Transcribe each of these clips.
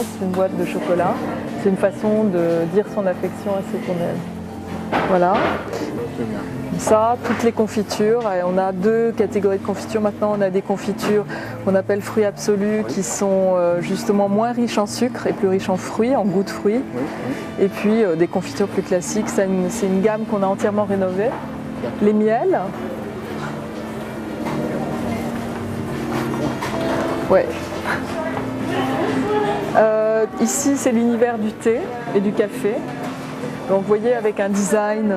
C'est une boîte de chocolat. C'est une façon de dire son affection à ceux qu'on aime. Voilà. Ça, toutes les confitures. Et on a deux catégories de confitures. Maintenant, on a des confitures qu'on appelle fruits absolus qui sont justement moins riches en sucre et plus riches en fruits, en goût de fruits. Et puis des confitures plus classiques. C'est une gamme qu'on a entièrement rénovée. Les miels. Ouais. Ici, c'est l'univers du thé et du café. Donc, vous voyez, avec un design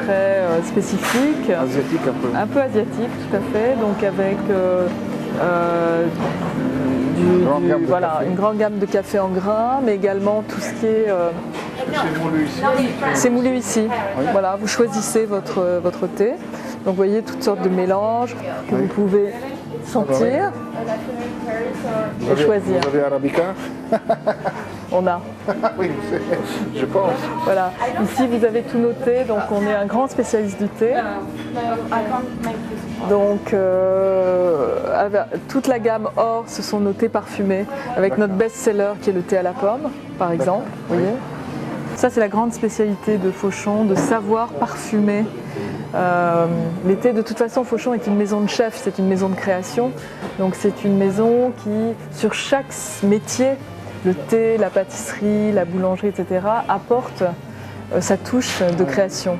très spécifique. Asiatique un peu. Un peu asiatique, tout à fait. Donc, avec une grande gamme de café en grains, mais également tout ce qui est... C'est moulu ici. C'est moulu ici. Oui. Voilà, vous choisissez votre thé. Donc, vous voyez toutes sortes de mélanges que vous pouvez sentir et choisir. Vous avez Arabica? On a. Oui, je pense. Voilà. Ici, vous avez tout noté. Donc, on est un grand spécialiste du thé. Donc, toute la gamme or, ce sont nos thés parfumés, avec notre best-seller qui est le thé à la pomme, par exemple. Vous voyez. Ça, c'est la grande spécialité de Fauchon, de savoir parfumer. Les thés, de toute façon, Fauchon est une maison de chef, c'est une maison de création. Donc, c'est une maison qui, sur chaque métier, le thé, la pâtisserie, la boulangerie, etc., apporte sa touche de création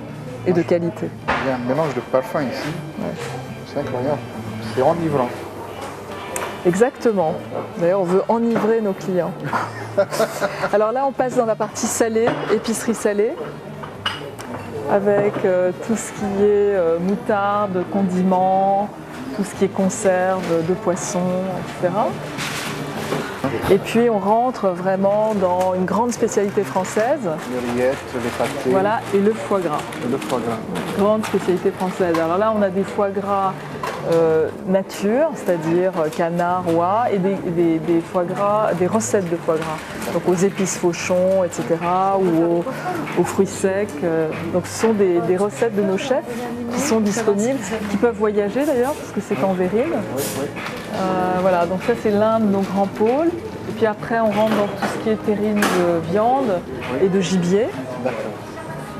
et de qualité. Il y a un mélange de parfums ici. Ouais. C'est incroyable. C'est enivrant. Exactement. D'ailleurs, on veut enivrer nos clients. Alors là, on passe dans la partie salée, épicerie salée, avec tout ce qui est moutarde, condiments, tout ce qui est conserve de poissons, etc. Et puis on rentre vraiment dans une grande spécialité française. Les rillettes, les pâtés. Voilà, et le foie gras. Le foie gras. Grande spécialité française. Alors là, on a des foie gras nature, c'est-à-dire canard, oie, et des foie gras, des recettes de foie gras. Donc aux épices Fauchon, etc., ou aux fruits secs. Donc ce sont des recettes de nos chefs qui sont disponibles, qui peuvent voyager d'ailleurs, parce que c'est en Vérine. Voilà, donc ça c'est l'un de nos grands pôles. Et puis après, on rentre dans tout ce qui est terrine de viande et de gibier. D'accord.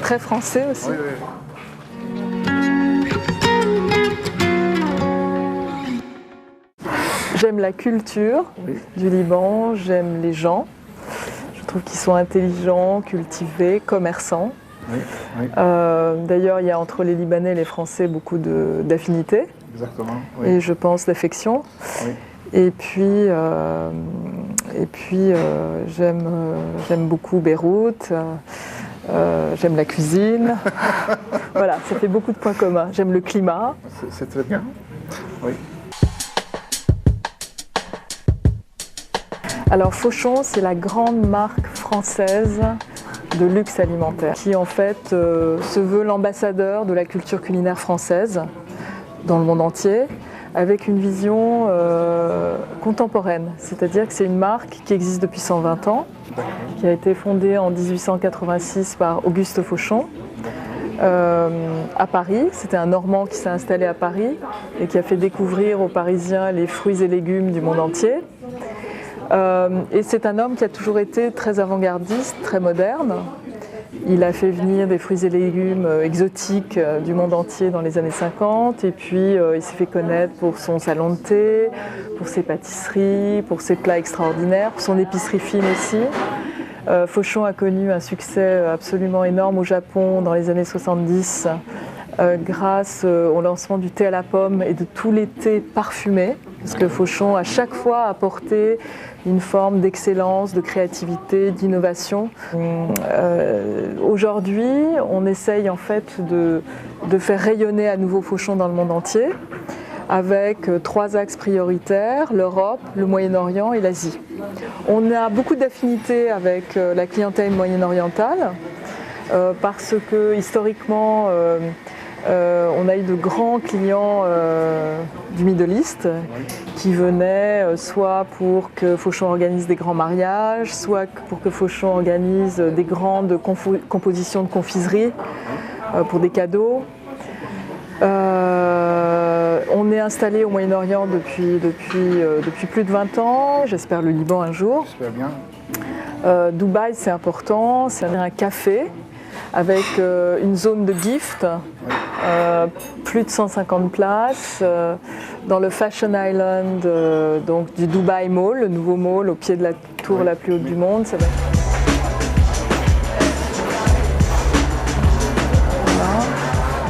Très français aussi. Oui, oui. J'aime la culture du Liban, j'aime les gens. Je trouve qu'ils sont intelligents, cultivés, commerçants. Oui, oui. D'ailleurs, il y a entre les Libanais et les Français beaucoup d'affinités. Exactement. Oui. Et je pense d'affection. Oui. Et puis j'aime beaucoup Beyrouth. J'aime la cuisine. Voilà, ça fait beaucoup de points communs. J'aime le climat. C'est très bien. Oui. Alors Fauchon, c'est la grande marque française de luxe alimentaire qui en fait se veut l'ambassadeur de la culture culinaire française dans le monde entier avec une vision contemporaine. C'est-à-dire que c'est une marque qui existe depuis 120 ans, qui a été fondée en 1886 par Auguste Fauchon à Paris. C'était un Normand qui s'est installé à Paris et qui a fait découvrir aux Parisiens les fruits et légumes du monde entier. Et c'est un homme qui a toujours été très avant-gardiste, très moderne. Il a fait venir des fruits et légumes exotiques du monde entier dans les années 50 et puis il s'est fait connaître pour son salon de thé, pour ses pâtisseries, pour ses plats extraordinaires, pour son épicerie fine aussi. Fauchon a connu un succès absolument énorme au Japon dans les années 70 grâce au lancement du thé à la pomme et de tous les thés parfumés, parce que Fauchon à chaque fois a apporté une forme d'excellence, de créativité, d'innovation. Aujourd'hui, on essaye en fait de faire rayonner à nouveau Fauchon dans le monde entier avec 3 axes prioritaires, l'Europe, le Moyen-Orient et l'Asie. On a beaucoup d'affinités avec la clientèle moyen-orientale parce que historiquement, on a eu de grands clients du Middle East qui venaient soit pour que Fauchon organise des grands mariages, soit pour que Fauchon organise des grandes compositions de confiserie pour des cadeaux. On est installé au Moyen-Orient depuis plus de 20 ans, j'espère le Liban un jour. J'espère bien. Dubaï, c'est important, c'est un café avec une zone de gift, plus de 150 places, dans le Fashion Island donc du Dubai Mall, le nouveau mall au pied de la tour la plus haute du monde. Ça va...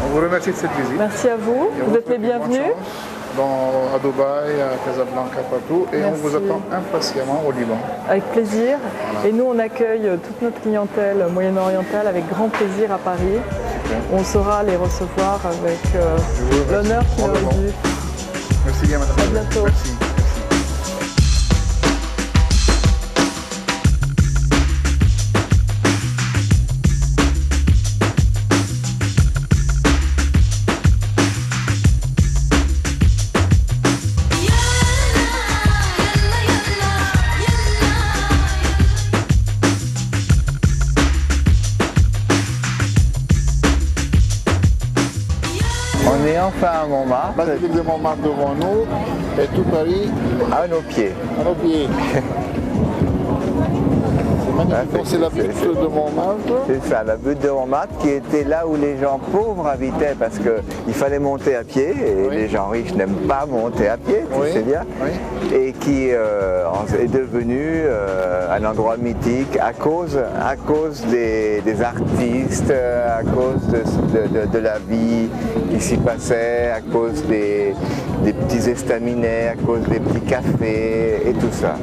On vous remercie de cette visite. Merci à vous, vous êtes les bienvenus. À Dubaï, à Casablanca, partout, et Merci. on vous attend impatiemment au Liban. Avec plaisir. Voilà. Et nous, on accueille toute notre clientèle moyen-orientale avec grand plaisir à Paris. Okay. On saura les recevoir avec l'honneur qui leur est dû. Merci bien, madame. À bientôt. Merci. On est enfin à Montmartre. La ville de Montmartre devant nous et tout Paris à nos pieds. À nos pieds. C'est la butte de Montmartre. C'est ça, la butte de Montmartre qui était là où les gens pauvres habitaient parce qu'il fallait monter à pied et oui. Les gens riches n'aiment pas monter à pied, tu sais bien. Oui. Et qui est devenu un endroit mythique à cause des artistes, à cause de la vie qui s'y passait, à cause des petits estaminets, à cause des petits cafés et tout ça.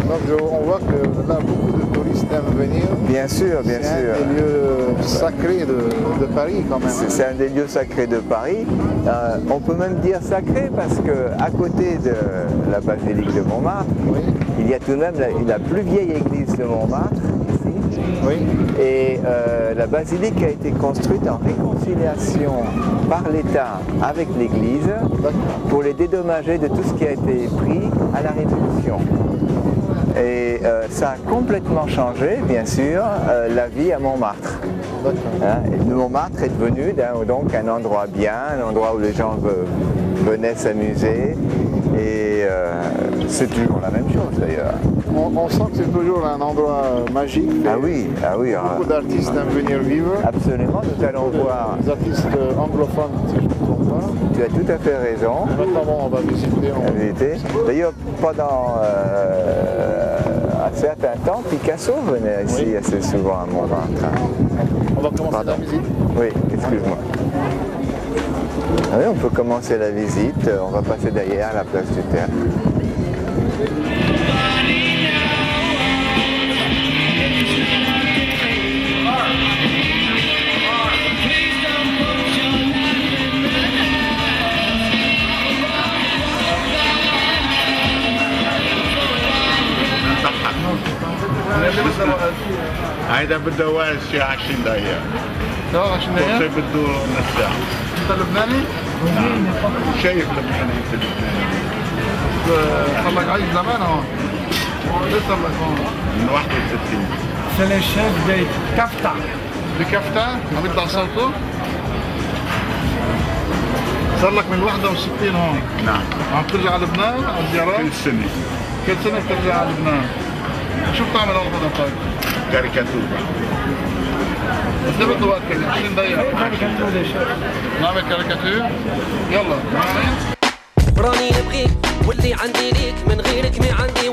Donc on voit que là, beaucoup de touristes aiment venir. Bien sûr, bien sûr. C'est un des lieux sacrés de Paris quand même. C'est un des lieux sacrés de Paris. On peut même dire sacré parce qu'à côté de la basilique de Montmartre, oui. Il y a tout de même la plus vieille église de Montmartre, ici. Oui. Et la basilique a été construite en réconciliation par l'État avec l'église pour les dédommager de tout ce qui a été pris à la Révolution. Et ça a complètement changé, bien sûr, la vie à Montmartre. Montmartre est devenu donc un endroit bien, un endroit où les gens venaient s'amuser. Et c'est toujours la même chose d'ailleurs. On sent que c'est toujours un endroit magique. Ah oui. Beaucoup d'artistes aiment venir vivre. Absolument, nous allons voir. Des artistes anglophones, si je ne me trompe pas. Tu as tout à fait raison. Maintenant, on va visiter. D'ailleurs, pendant un certain temps, Picasso venait ici assez souvent à Montmartre. On va commencer la visite. Oui, excuse-moi. Ah oui, on peut commencer la visite. On va passer derrière la place du Théâtre. هيدا بده وقت شي 20 دقيقة. 20 دقيقة؟ كل شيء بده نص ساعة. أنت لبناني؟ نعم. شايف لبناني أنت لبناني. صار لك عايش زمان هون؟ ليه صار لك هون؟ من 61. C'est le chef de Kafta. بكفتا؟ عم يطلع صوته؟ صار لك من 61 هون؟ نعم. عم ترجع على لبنان على الزيارات؟ كل سنة. كل سنة بترجع على لبنان. شو بتعمل هون طيب؟ كاريكاتورة. قد ايه بده وقت 20 دقيقة؟ نعمل كاريكاتير؟ يلا. راني نبغيك واللي عندي ليك من غيرك ما عندي